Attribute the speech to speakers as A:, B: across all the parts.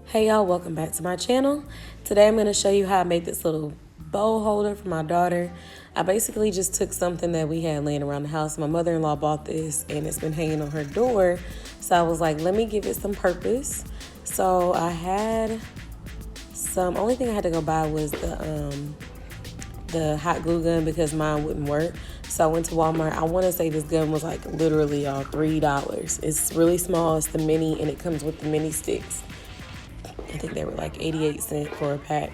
A: Hey y'all, welcome back to my channel. Today I'm going to show you how I made this little bowl holder for my daughter. I basically just took something that we had laying around the house. My mother-in-law bought this and it's been hanging on her door. So I was like, let me give it some purpose. So I had only thing I had to go buy was the hot glue gun because mine wouldn't work. So I went to Walmart. I want to say this gun was like literally y'all $3. It's really small. It's the mini and it comes with the mini sticks. I think they were like 88 cents for a pack.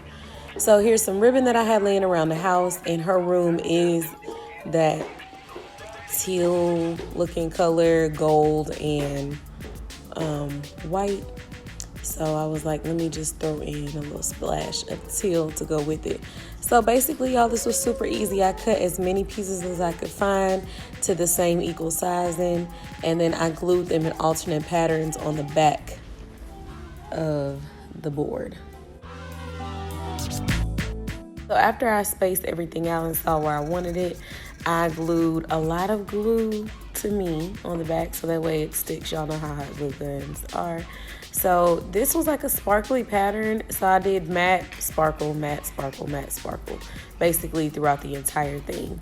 A: So here's some ribbon that I had laying around the house, and her room is that teal looking color, gold and white. So I was like, let me just throw in a little splash of teal to go with it. So basically, y'all, this was super easy. I cut as many pieces as I could find to the same equal sizing, and then I glued them in alternate patterns on the back of the board. So after I spaced everything out and saw where I wanted it, I glued a lot of glue to me on the back so that way it sticks. Y'all know how hot glue guns are. So this was like a sparkly pattern. So I did matte, sparkle, matte, sparkle, matte, sparkle, basically throughout the entire thing.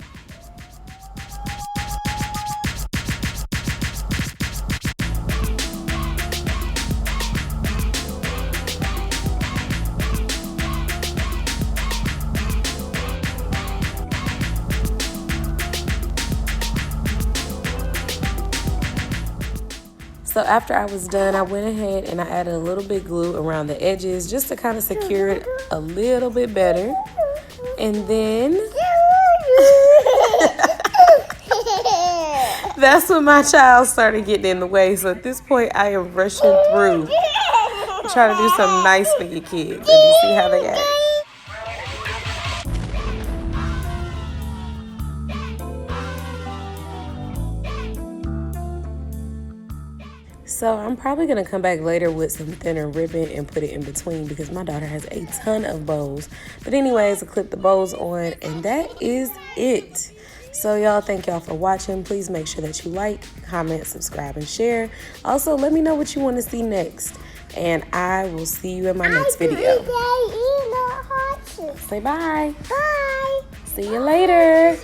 A: So after I was done, I went ahead and I added a little bit glue around the edges just to kind of secure it a little bit better. And then that's when my child started getting in the way. So at this point, I am rushing through, trying to do something nice for your kids. And you see how they act. So I'm probably going to come back later with some thinner ribbon and put it in between because my daughter has a ton of bows. But anyways, I clipped the bows on and that is it. So y'all, thank y'all for watching. Please make sure that you like, comment, subscribe, and share. Also, let me know what you want to see next. And I will see you in my next video. Say bye.
B: Bye.
A: See you later.